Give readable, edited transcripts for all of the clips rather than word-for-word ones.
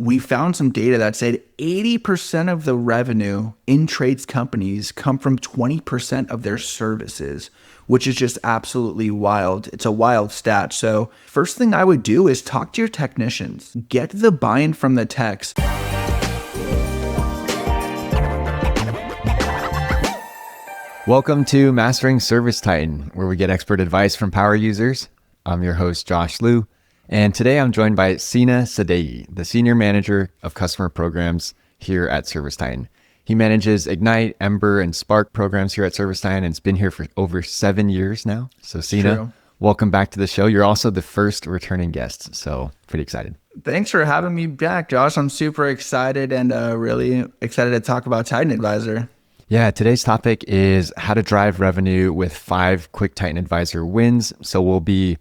we found some data that said 80% of the revenue in trades companies come from 20% of their services, which is just absolutely wild. It's a wild stat. So first thing I would do is talk to your technicians, get the buy-in from the techs. Welcome to Mastering ServiceTitan, where we get expert advice from power users. I'm your host, Josh Liu. And today I'm joined by Sena Sadeghi, the Senior Manager of Customer Programs here at ServiceTitan. He manages Ignite, Ember, and Spark programs here at ServiceTitan and has been here for over 7 years now. So Sena, welcome back to the show. You're also the first returning guest, so pretty excited. Thanks for having me back, Josh. I'm super excited and really excited to talk about TitanAdvisor. Yeah, today's topic is how to drive revenue with 5 quick TitanAdvisor wins. So we'll be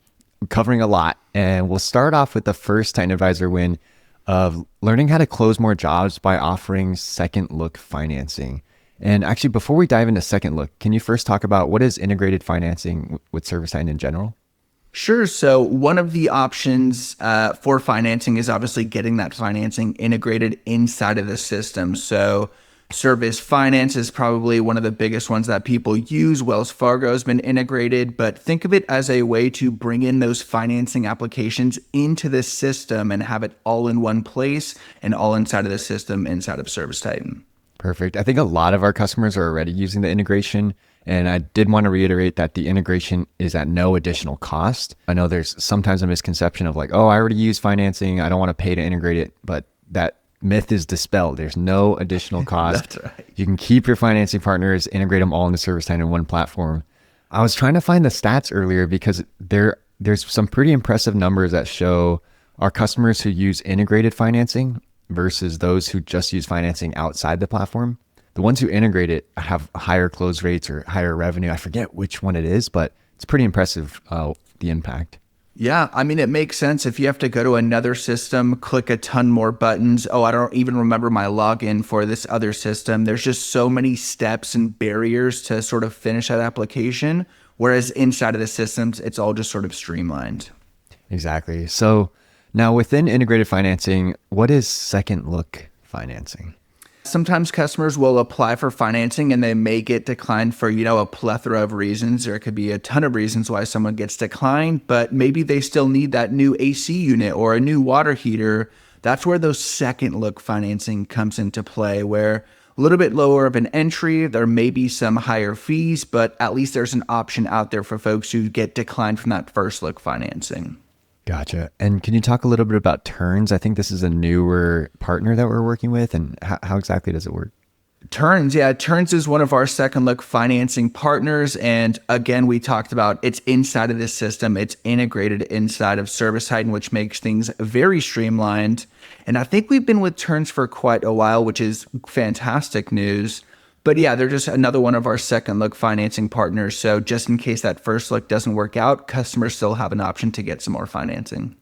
covering a lot, and we'll start off with the first TitanAdvisor win of learning how to close more jobs by offering second look financing. And actually, before we dive into second look, can you first talk about what is integrated financing with ServiceTitan in general? Sure. So one of the options for financing is obviously getting that financing integrated inside of the system. So Service Finance is probably one of the biggest ones that people use. Wells Fargo has been integrated, but think of it as a way to bring in those financing applications into the system and have it all in one place and all inside of the system inside of ServiceTitan. Perfect. I think a lot of our customers are already using the integration. And I did want to reiterate that the integration is at no additional cost. I know there's sometimes a misconception of like, oh, I already use financing, I don't want to pay to integrate it, but that myth is dispelled. There's no additional cost. That's right. You can keep your financing partners, integrate them all into ServiceTitan in one platform. I was trying to find the stats earlier because there's some pretty impressive numbers that show our customers who use integrated financing versus those who just use financing outside the platform. The ones who integrate it have higher close rates or higher revenue. I forget which one it is, but it's pretty impressive, the impact. Yeah, I mean, it makes sense. If you have to go to another system, click a ton more buttons. Oh, I don't even remember my login for this other system. There's just so many steps and barriers to sort of finish that application. Whereas inside of the systems, it's all just sort of streamlined. Exactly. So now within integrated financing, what is second look financing? Sometimes customers will apply for financing and they may get declined for, a plethora of reasons. There could be a ton of reasons why someone gets declined, but maybe they still need that new AC unit or a new water heater. That's where those second look financing comes into play, where a little bit lower of an entry, there may be some higher fees, but at least there's an option out there for folks who get declined from that first look financing. Gotcha. And can you talk a little bit about Turns? I think this is a newer partner that we're working with. And how exactly does it work? Turns is one of our second look financing partners. And again, we talked about it's inside of this system. It's integrated inside of ServiceTitan, which makes things very streamlined. And I think we've been with Turns for quite a while, which is fantastic news. But yeah, they're just another one of our second look financing partners. So just in case that first look doesn't work out, customers still have an option to get some more financing.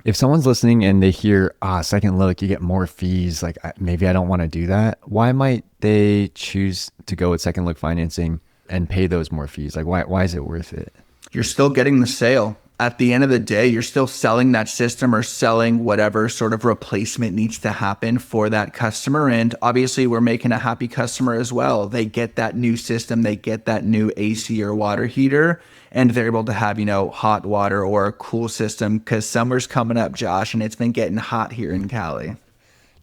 If someone's listening and they hear, second look, you get more fees, like maybe I don't want to do that. Why might they choose to go with second look financing and pay those more fees? Like why is it worth it? You're still getting the sale. At the end of the day, you're still selling that system or selling whatever sort of replacement needs to happen for that customer. And obviously, we're making a happy customer as well. They get that new system, they get that new AC or water heater, and they're able to have, hot water or a cool system because summer's coming up, Josh, and it's been getting hot here in Cali.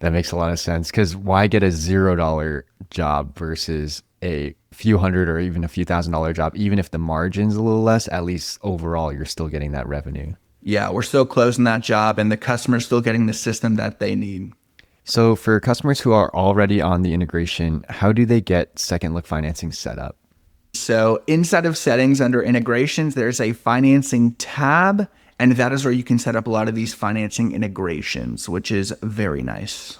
That makes a lot of sense because why get a $0 job versus a few hundred or even a few $1,000 job? Even if the margin's a little less, at least overall, you're still getting that revenue. Yeah, we're still closing that job and the customer's still getting the system that they need. So for customers who are already on the integration, how do they get second look financing set up? So inside of settings under integrations, there's a financing tab, and that is where you can set up a lot of these financing integrations, which is very nice.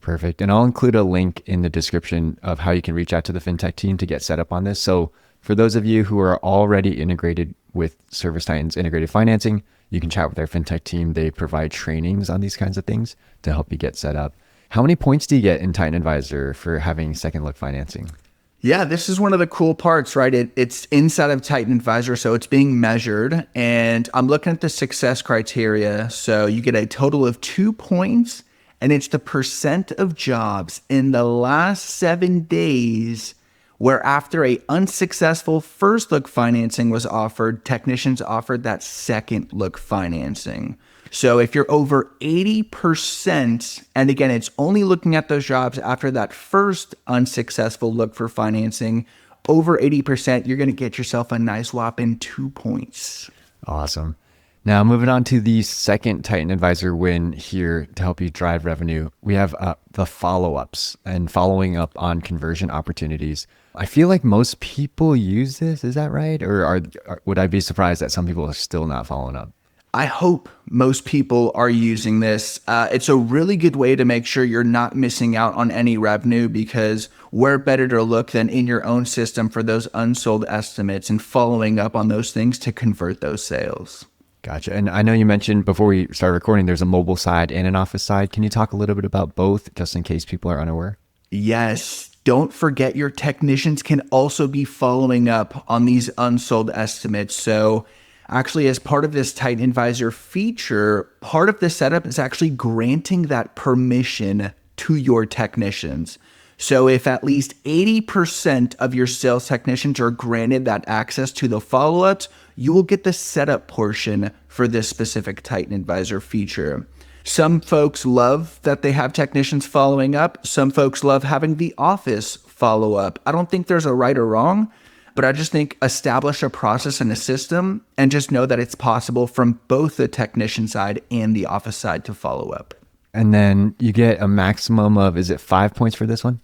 Perfect. And I'll include a link in the description of how you can reach out to the FinTech team to get set up on this. So for those of you who are already integrated with ServiceTitan's integrated financing, you can chat with their FinTech team. They provide trainings on these kinds of things to help you get set up. How many points do you get in TitanAdvisor for having second look financing? Yeah, this is one of the cool parts, right? It's inside of TitanAdvisor, so it's being measured. And I'm looking at the success criteria. So you get a total of 2 points. And it's the percent of jobs in the last 7 days where after a unsuccessful first look financing was offered, technicians offered that second look financing. So if you're over 80%, and again, it's only looking at those jobs after that first unsuccessful look for financing, over 80%, you're going to get yourself a nice whopping 2 points. Awesome. Now, moving on to the second TitanAdvisor win here to help you drive revenue, we have the follow-ups and following up on conversion opportunities. I feel like most people use this. Is that right? Or would I be surprised that some people are still not following up? I hope most people are using this. It's a really good way to make sure you're not missing out on any revenue, because where better to look than in your own system for those unsold estimates and following up on those things to convert those sales. Gotcha. And I know you mentioned before we started recording, there's a mobile side and an office side. Can you talk a little bit about both, just in case people are unaware? Yes. Don't forget your technicians can also be following up on these unsold estimates. So actually, as part of this TitanAdvisor feature, part of the setup is actually granting that permission to your technicians. So if at least 80% of your sales technicians are granted that access to the follow-ups, you will get the setup portion for this specific TitanAdvisor feature. Some folks love that they have technicians following up. Some folks love having the office follow up. I don't think there's a right or wrong, but I just think establish a process and a system and just know that it's possible from both the technician side and the office side to follow up. And then you get a maximum of, is it 5 points for this one?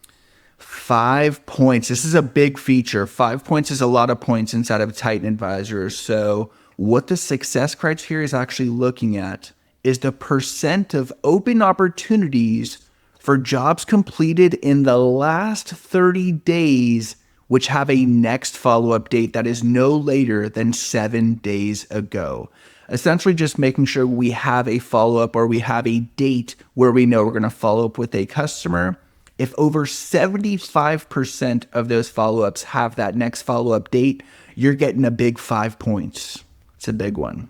5 points. This is a big feature. 5 points is a lot of points inside of TitanAdvisor. So what the success criteria is actually looking at is the percent of open opportunities for jobs completed in the last 30 days, which have a next follow-up date that is no later than 7 days ago. Essentially just making sure we have a follow-up or we have a date where we know we're going to follow up with a customer. If over 75% of those follow-ups have that next follow-up date, you're getting a big 5 points. It's a big one.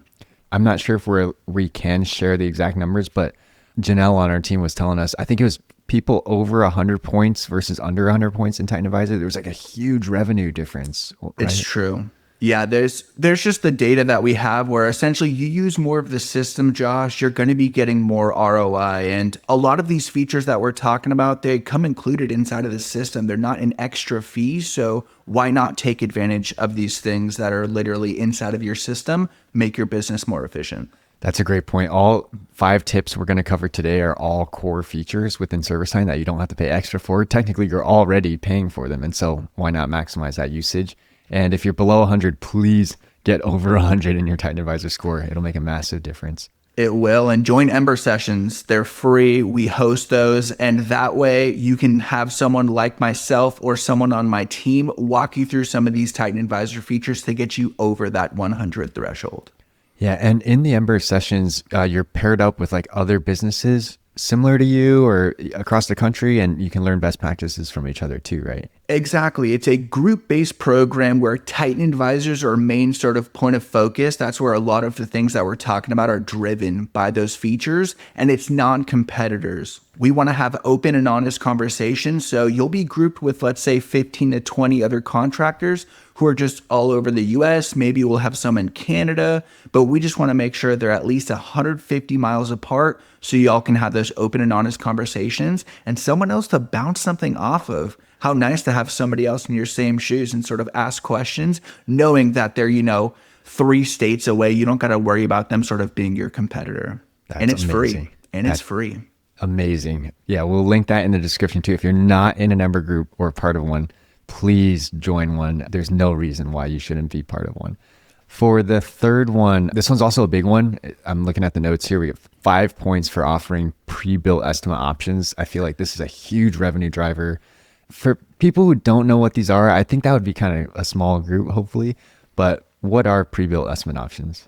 I'm not sure if we can share the exact numbers, but Janelle on our team was telling us, I think it was people over 100 points versus under 100 points in TitanAdvisor. There was like a huge revenue difference. Right? It's true. Yeah, there's just the data that we have where essentially you use more of the system, Josh, you're going to be getting more ROI. And a lot of these features that we're talking about, they come included inside of the system. They're not an extra fee. So why not take advantage of these things that are literally inside of your system, make your business more efficient? That's a great point. All 5 tips we're going to cover today are all core features within ServiceTitan that you don't have to pay extra for. Technically, you're already paying for them. And so why not maximize that usage? And if you're below 100, please get over 100 in your TitanAdvisor score. It'll make a massive difference. It will. And join Ember sessions. They're free. We host those. And that way you can have someone like myself or someone on my team walk you through some of these TitanAdvisor features to get you over that 100 threshold. Yeah. And in the Ember sessions, you're paired up with like other businesses similar to you or across the country, and you can learn best practices from each other too, right? Exactly. It's a group-based program where TitanAdvisors are main sort of point of focus. That's where a lot of the things that we're talking about are driven by those features, and it's non-competitors. We want to have open and honest conversations, so you'll be grouped with, let's say, 15 to 20 other contractors who are just all over the US. Maybe we'll have some in Canada, but we just want to make sure they're at least 150 miles apart so y'all can have those open and honest conversations and someone else to bounce something off of. How nice to have somebody else in your same shoes and sort of ask questions, knowing that they're, 3 states away. You don't got to worry about them sort of being your competitor. And it's amazing. Free. And it's free. Amazing. Yeah, we'll link that in the description too. If you're not in an Ember group or part of one, please join one. There's no reason why you shouldn't be part of one. For the third one, this one's also a big one. I'm looking at the notes here. We get 5 points for offering pre-built estimate options. I feel like this is a huge revenue driver. For people who don't know what these are, I think that would be kind of a small group, hopefully. But what are pre-built estimate options?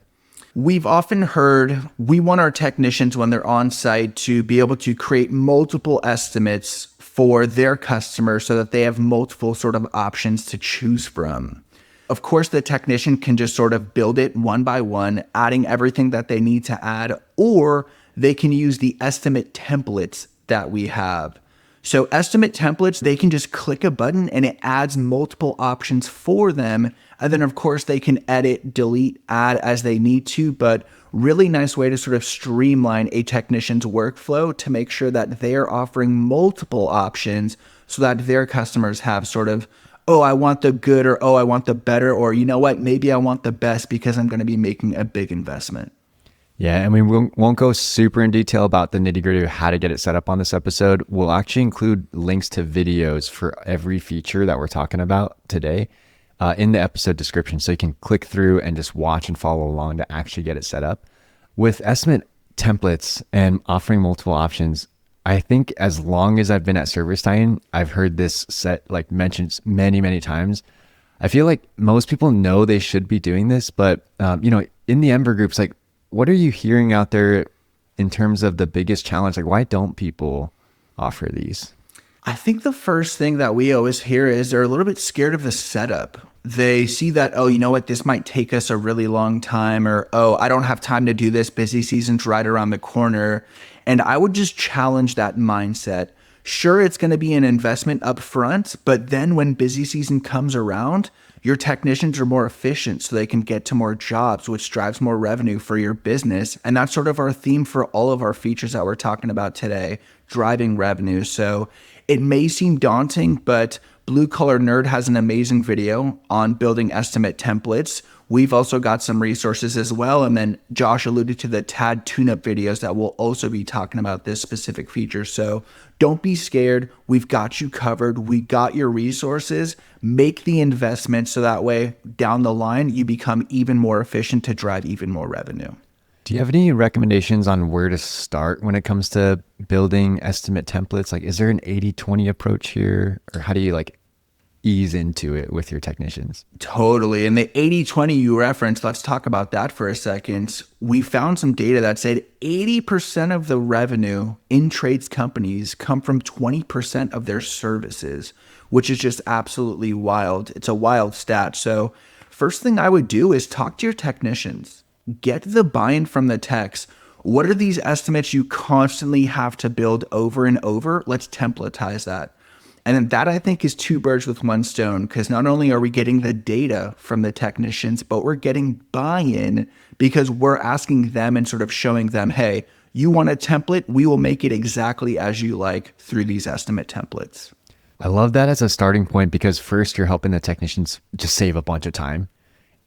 We've often heard we want our technicians when they're on site to be able to create multiple estimates for their customers so that they have multiple sort of options to choose from. Of course, the technician can just sort of build it one by one, adding everything that they need to add, or they can use the estimate templates that we have. So estimate templates, they can just click a button and it adds multiple options for them. And then of course they can edit, delete, add as they need to, but really nice way to sort of streamline a technician's workflow to make sure that they're offering multiple options so that their customers have sort of, oh, I want the good, or oh, I want the better, or you know what, maybe I want the best because I'm going to be making a big investment. Yeah, and we won't go super in detail about the nitty gritty of how to get it set up on this episode. We'll actually include links to videos for every feature that we're talking about today in the episode description. So you can click through and just watch and follow along to actually get it set up. With estimate templates and offering multiple options, I think as long as I've been at ServiceTitan, I've heard this set like mentioned many, many times. I feel like most people know they should be doing this, but in the Ember groups, like, what are you hearing out there in terms of the biggest challenge? Like, why don't people offer these? I think the first thing that we always hear is they're a little bit scared of the setup. They see that, oh, you know what, this might take us a really long time, or, oh, I don't have time to do this. Busy season's right around the corner. And I would just challenge that mindset. Sure, it's going to be an investment up front, but then when busy season comes around, your technicians are more efficient so they can get to more jobs, which drives more revenue for your business. And that's sort of our theme for all of our features that we're talking about today, driving revenue. So it may seem daunting, but Blue Collar Nerd has an amazing video on building estimate templates. We've also got some resources as well. And then Josh alluded to the TAD tune-up videos that will also be talking about this specific feature. So don't be scared. We've got you covered. We got your resources. Make the investment so that way down the line, you become even more efficient to drive even more revenue. Do you have any recommendations on where to start when it comes to building estimate templates? Like, is there an 80-20 approach here, or how do you like ease into it with your technicians? Totally. And the 80-20 you referenced, let's talk about that for a second. We found some data that said 80% of the revenue in trades companies come from 20% of their services, which is just absolutely wild. It's a wild stat. So first thing I would do is talk to your technicians. Get the buy-in from the techs. What are these estimates you constantly have to build over and over? Let's templatize that. And then that, I think, is two birds with one stone, because not only are we getting the data from the technicians, but we're getting buy-in because we're asking them and sort of showing them, hey, you want a template? We will make it exactly as you like through these estimate templates. I love that as a starting point, because first you're helping the technicians just save a bunch of time.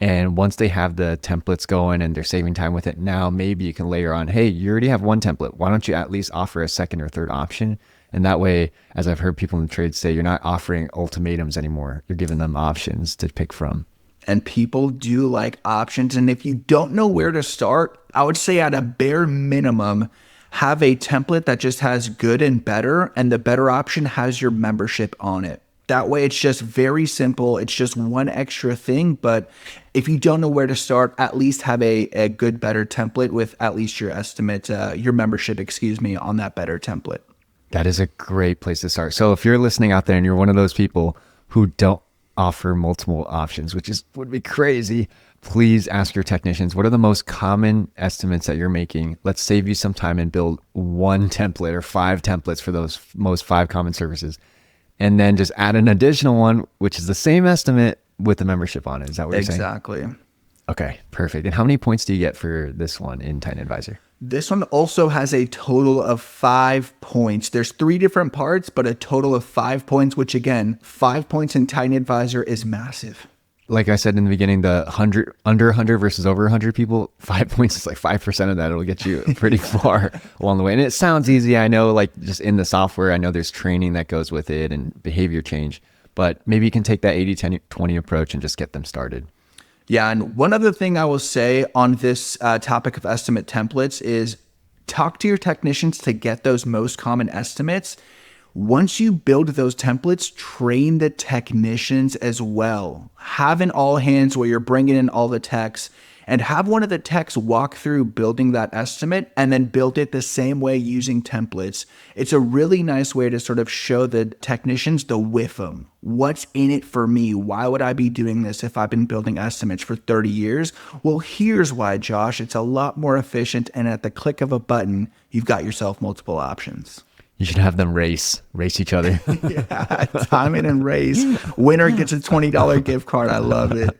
And once they have the templates going and they're saving time with it, now maybe you can layer on, hey, you already have one template. Why don't you at least offer a second or third option? And that way, as I've heard people in the trade say, you're not offering ultimatums anymore. You're giving them options to pick from. And people do like options. And if you don't know where to start, I would say at a bare minimum, have a template that just has good and better, and the better option has your membership on it. That way, it's just very simple. It's just one extra thing. But if you don't know where to start, at least have a good, better template with at least your estimate, your membership, on that better template. That is a great place to start. So if you're listening out there and you're one of those people who don't offer multiple options, which would be crazy, please ask your technicians, what are the most common estimates that you're making? Let's save you some time and build one template or 5 templates for those most 5 common services. And then just add an additional one, which is the same estimate with the membership on it. Is that what you're saying? Exactly. Okay, perfect. And how many points do you get for this one in TitanAdvisor? This one also has a total of 5 points. There's 3 different parts, but a total of 5 points, which again, 5 points in TitanAdvisor is massive. Like I said in the beginning, the under 100 versus over 100 people, 5 points is like 5% of that. It'll get you pretty far along the way. And it sounds easy. I know, like just in the software, I know there's training that goes with it and behavior change, but maybe you can take that 80-10-20 approach and just get them started. Yeah. And one other thing I will say on this topic of estimate templates is talk to your technicians to get those most common estimates. Once you build those templates, train the technicians as well. Have an all hands where you're bringing in all the techs, and have one of the techs walk through building that estimate and then build it the same way using templates. It's a really nice way to sort of show the technicians the WIFM. What's in it for me? Why would I be doing this if I've been building estimates for 30 years? Well, here's why, Josh. It's a lot more efficient, and at the click of a button, you've got yourself multiple options. You should have them race each other. Yeah, time it and race. Winner gets a $20 gift card. I love it.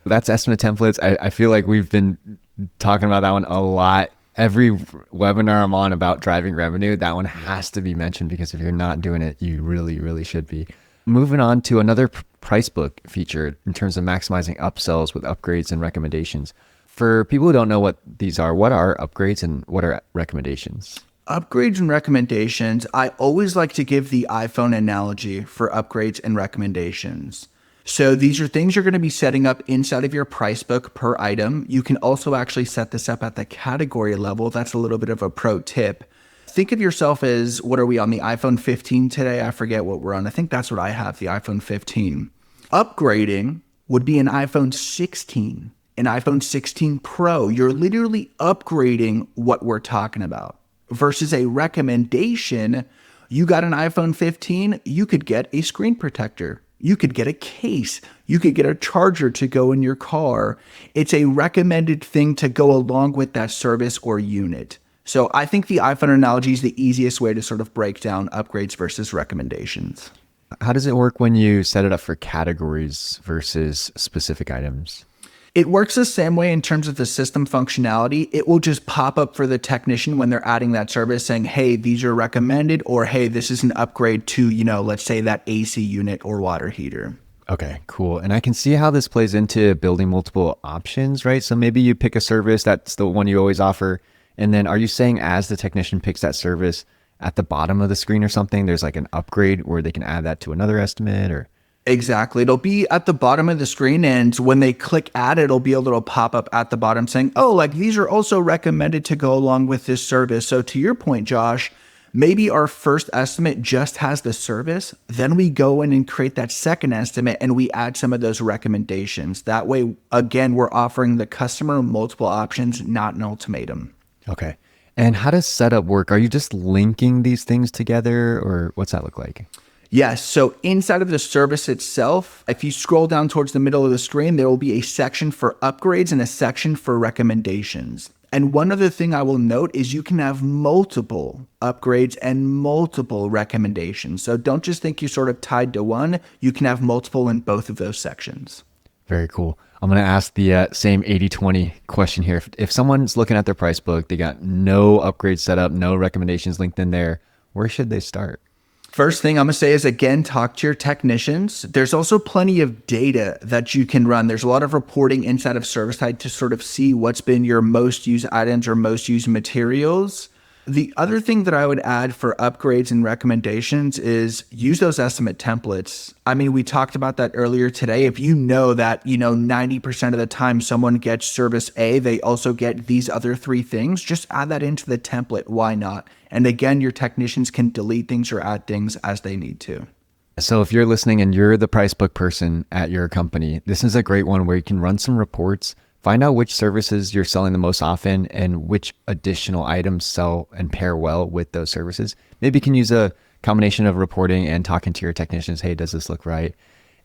That's estimate templates. I feel like we've been talking about that one a lot. Every webinar I'm on about driving revenue, that one has to be mentioned, because if you're not doing it, you really, really should be. Moving on to another price book feature in terms of maximizing upsells with upgrades and recommendations. For people who don't know what these are, what are upgrades and what are recommendations? Upgrades and recommendations. I always like to give the iPhone analogy for upgrades and recommendations. So these are things you're going to be setting up inside of your price book per item. You can also actually set this up at the category level. That's a little bit of a pro tip. Think of yourself as, what are we on, the iPhone 15 today? I forget what we're on. I think that's what I have, the iPhone 15. Upgrading would be an iPhone 16, an iPhone 16 Pro. You're literally upgrading what we're talking about. Versus a recommendation, you got an iPhone 15, you could get a screen protector. You could get a case. You could get a charger to go in your car. It's a recommended thing to go along with that service or unit. So I think the iPhone analogy is the easiest way to sort of break down upgrades versus recommendations. How does it work when you set it up for categories versus specific items? It works the same way in terms of the system functionality. It will just pop up for the technician when they're adding that service saying, hey, these are recommended, or hey, this is an upgrade to, let's say that AC unit or water heater. Okay, cool. And I can see how this plays into building multiple options, right? So maybe you pick a service, that's the one you always offer. And then are you saying as the technician picks that service at the bottom of the screen or something, there's like an upgrade where they can add that to another estimate or? Exactly. It'll be at the bottom of the screen, and when they click add, it'll be a little pop-up at the bottom saying, oh, like these are also recommended to go along with this service. So to your point, Josh, maybe our first estimate just has the service. Then we go in and create that second estimate and we add some of those recommendations. That way, again, we're offering the customer multiple options, not an ultimatum. Okay. And how does setup work? Are you just linking these things together, or what's that look like? Yes. So inside of the service itself, if you scroll down towards the middle of the screen, there will be a section for upgrades and a section for recommendations. And one other thing I will note is you can have multiple upgrades and multiple recommendations. So don't just think you're sort of tied to one. You can have multiple in both of those sections. Very cool. I'm going to ask the same 80-20 question here. If someone's looking at their price book, they got no upgrades set up, no recommendations linked in there, where should they start? First thing I'm going to say is, again, talk to your technicians. There's also plenty of data that you can run. There's a lot of reporting inside of ServiceTitan to sort of see what's been your most used items or most used materials. The other thing that I would add for upgrades and recommendations is use those estimate templates. I mean, we talked about that earlier today. If you know that, 90% of the time someone gets service A, they also get these other three things, just add that into the template. Why not? And again, your technicians can delete things or add things as they need to. So if you're listening and you're the price book person at your company, this is a great one where you can run some reports. Find out which services you're selling the most often and which additional items sell and pair well with those services. Maybe you can use a combination of reporting and talking to your technicians. Hey, does this look right?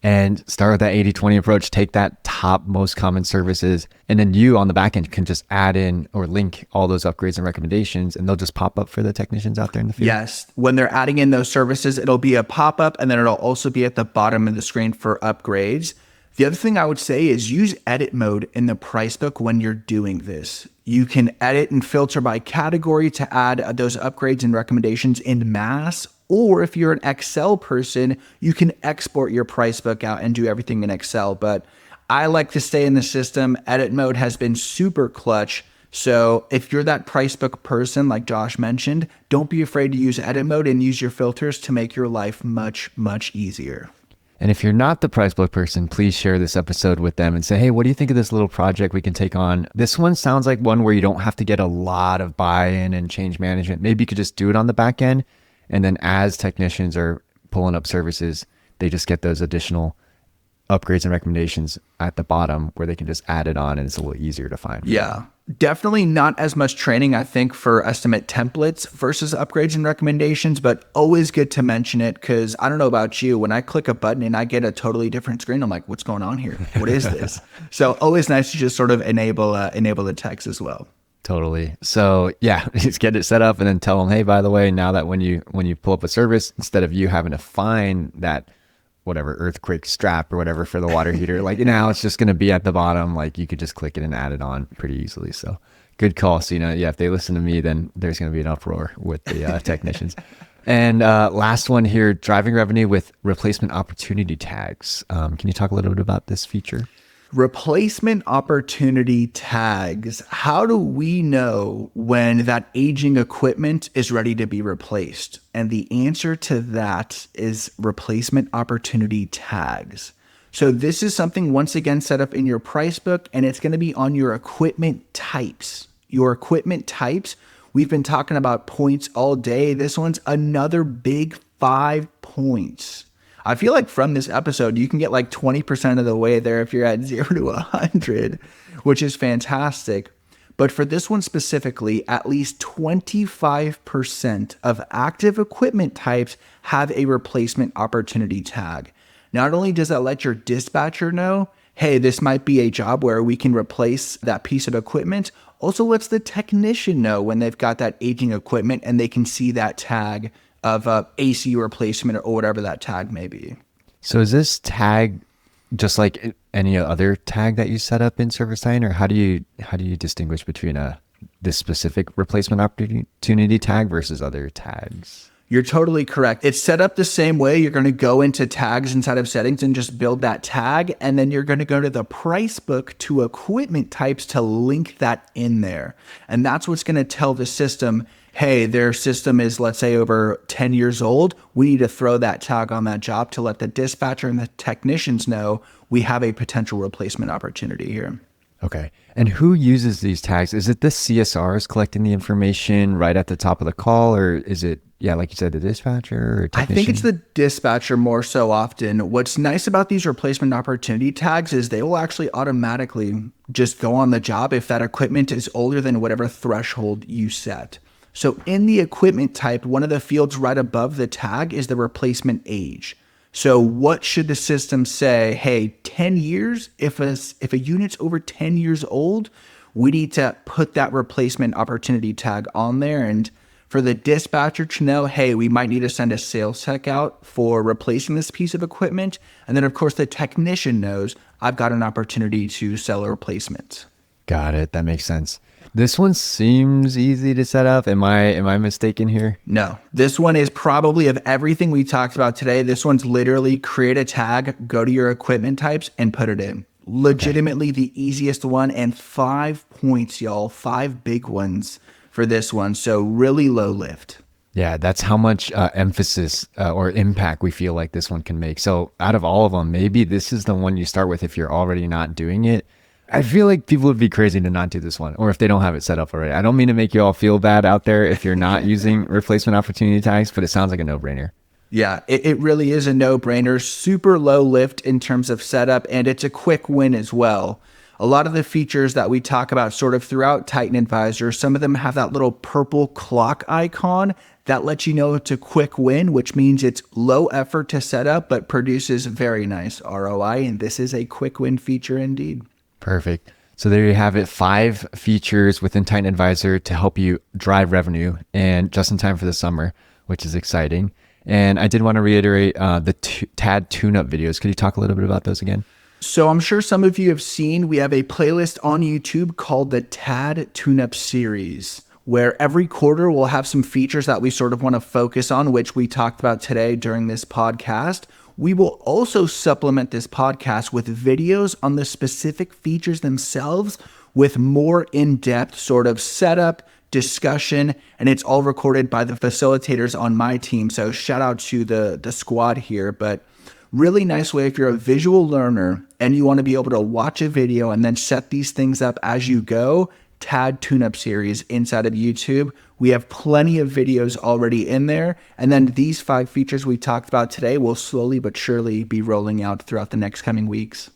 And start with that 80-20 approach. Take that top most common services, and then you on the back end can just add in or link all those upgrades and recommendations, and they'll just pop up for the technicians out there in the field. Yes. When they're adding in those services, it'll be a pop-up, and then it'll also be at the bottom of the screen for upgrades. The other thing I would say is use edit mode in the price book when you're doing this. You can edit and filter by category to add those upgrades and recommendations en masse. Or if you're an Excel person, you can export your price book out and do everything in Excel. But I like to stay in the system. Edit mode has been super clutch. So if you're that price book person, like Josh mentioned, don't be afraid to use edit mode and use your filters to make your life much, much easier. And if you're not the price book person, please share this episode with them and say, hey, what do you think of this little project we can take on? This one sounds like one where you don't have to get a lot of buy-in and change management. Maybe you could just do it on the back end. And then as technicians are pulling up services, they just get those additional upgrades and recommendations at the bottom where they can just add it on, and it's a little easier to find. Yeah, definitely not as much training, I think, for estimate templates versus upgrades and recommendations, but always good to mention it because I don't know about you, when I click a button and I get a totally different screen, I'm like, what's going on here? What is this? So always nice to just sort of enable the text as well. Totally. So yeah, just get it set up and then tell them, hey, by the way, now that when you pull up a service, instead of you having to find that whatever earthquake strap or whatever for the water heater, like now it's just going to be at the bottom. Like you could just click it and add it on pretty easily. So good call, Sena. Yeah, if they listen to me, then there's going to be an uproar with the technicians. And last one here, driving revenue with replacement opportunity tags. Can you talk a little bit about this feature? Replacement opportunity tags. How do we know when that aging equipment is ready to be replaced? And the answer to that is replacement opportunity tags. So this is something, once again, set up in your price book, and it's going to be on your equipment types. Your equipment types, we've been talking about points all day. This one's another big 5 points. I feel like from this episode, you can get like 20% of the way there if you're at 0 to 100, which is fantastic. But for this one specifically, at least 25% of active equipment types have a replacement opportunity tag. Not only does that let your dispatcher know, hey, this might be a job where we can replace that piece of equipment, also lets the technician know when they've got that aging equipment and they can see that tag of AC replacement or whatever that tag may be. So is this tag just like any other tag that you set up in ServiceTitan, or how do you distinguish between this specific replacement opportunity tag versus other tags? You're totally correct. It's set up the same way. You're going to go into tags inside of settings and just build that tag. And then you're going to go to the price book to equipment types to link that in there. And that's what's going to tell the system, hey, their system is, let's say, over 10 years old. We need to throw that tag on that job to let the dispatcher and the technicians know we have a potential replacement opportunity here. Okay. And who uses these tags? Is it the CSRs collecting the information right at the top of the call, or is it, yeah, like you said, the dispatcher or technician? I think it's the dispatcher more so often. What's nice about these replacement opportunity tags is they will actually automatically just go on the job if that equipment is older than whatever threshold you set. So in the equipment type, one of the fields right above the tag is the replacement age. So what should the system say? Hey, 10 years, if a unit's over 10 years old, we need to put that replacement opportunity tag on there. And for the dispatcher to know, hey, we might need to send a sales tech out for replacing this piece of equipment. And then, of course, the technician knows I've got an opportunity to sell a replacement. Got it. That makes sense. This one seems easy to set up. Am I mistaken here? No, this one is probably, of everything we talked about today, this one's literally create a tag, go to your equipment types and put it in. Legitimately the easiest one, and 5 points, y'all, 5 big ones for this one. So really low lift. Yeah, that's how much emphasis or impact we feel like this one can make. So out of all of them, maybe this is the one you start with if you're already not doing it. I feel like people would be crazy to not do this one, or if they don't have it set up already. I don't mean to make you all feel bad out there if you're not using replacement opportunity tags, but it sounds like a no-brainer. Yeah, it really is a no-brainer. Super low lift in terms of setup, and it's a quick win as well. A lot of the features that we talk about sort of throughout TitanAdvisor, some of them have that little purple clock icon that lets you know it's a quick win, which means it's low effort to set up, but produces very nice ROI, and this is a quick win feature indeed. Perfect. So there you have it, 5 features within TitanAdvisor to help you drive revenue, and just in time for the summer, which is exciting. And I did want to reiterate the TAD tune-up videos. Could you talk a little bit about those again? So I'm sure some of you have seen, we have a playlist on YouTube called the TAD Tune-Up Series, where every quarter we'll have some features that we sort of want to focus on, which we talked about today during this podcast. We will also supplement this podcast with videos on the specific features themselves with more in-depth sort of setup, discussion, and it's all recorded by the facilitators on my team. So shout out to the squad here, but really nice way if you're a visual learner and you want to be able to watch a video and then set these things up as you go. TAD Tune-Up Series inside of YouTube. We have plenty of videos already in there. And then these 5 features we talked about today will slowly but surely be rolling out throughout the next coming weeks.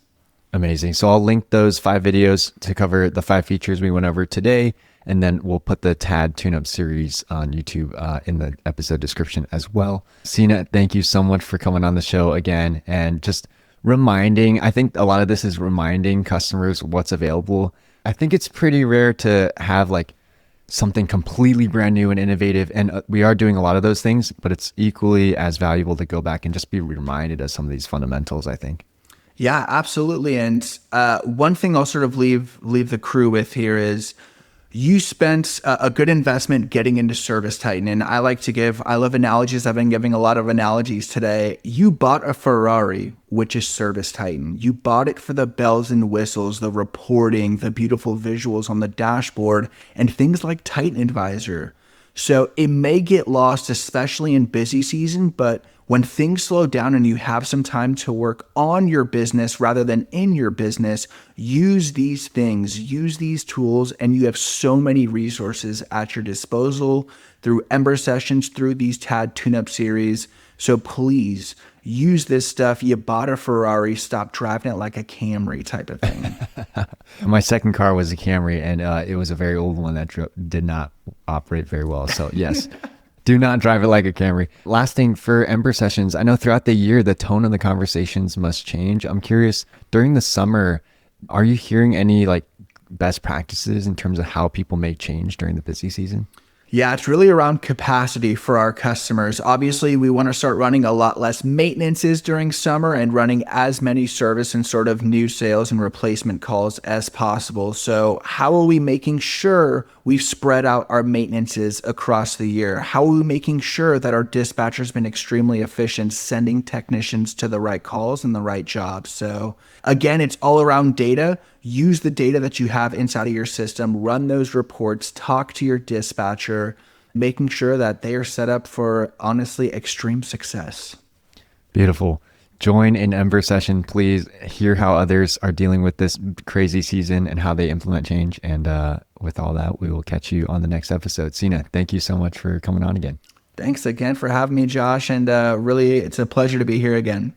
Amazing. So I'll link those 5 videos to cover the 5 features we went over today. And then we'll put the TAD Tune-Up Series on YouTube in the episode description as well. Sena, thank you so much for coming on the show again. And just reminding, I think a lot of this is reminding customers what's available I think it's pretty rare to have like something completely brand new and innovative. And we are doing a lot of those things, but it's equally as valuable to go back and just be reminded of some of these fundamentals, I think. Yeah, absolutely. And one thing I'll sort of leave the crew with here is you spent a good investment getting into ServiceTitan. And I love analogies. I've been giving a lot of analogies today. You bought a Ferrari, which is ServiceTitan. You bought it for the bells and whistles, the reporting, the beautiful visuals on the dashboard, and things like TitanAdvisor. So it may get lost, especially in busy season, but when things slow down and you have some time to work on your business rather than in your business, use these things, use these tools, and you have so many resources at your disposal through Ember sessions, through these TAD tune-up series. So please use this stuff. You bought a Ferrari, stop driving it like a Camry type of thing. My second car was a Camry, and it was a very old one that did not operate very well. So yes, do not drive it like a Camry. Last thing for Ember sessions, I know throughout the year, the tone of the conversations must change. I'm curious, during the summer, are you hearing any like best practices in terms of how people make change during the busy season? Yeah, it's really around capacity for our customers. Obviously, we want to start running a lot less maintenances during summer and running as many service and sort of new sales and replacement calls as possible. So how are we making sure we've spread out our maintenances across the year? How are we making sure that our dispatcher's been extremely efficient sending technicians to the right calls and the right jobs? So again, it's all around data. Use the data that you have inside of your system, run those reports, talk to your dispatcher, making sure that they are set up for, honestly, extreme success. Beautiful. Join an Ember session, please. Hear how others are dealing with this crazy season and how they implement change. And with all that, we will catch you on the next episode. Sena, thank you so much for coming on again. Thanks again for having me, Josh. And really, it's a pleasure to be here again.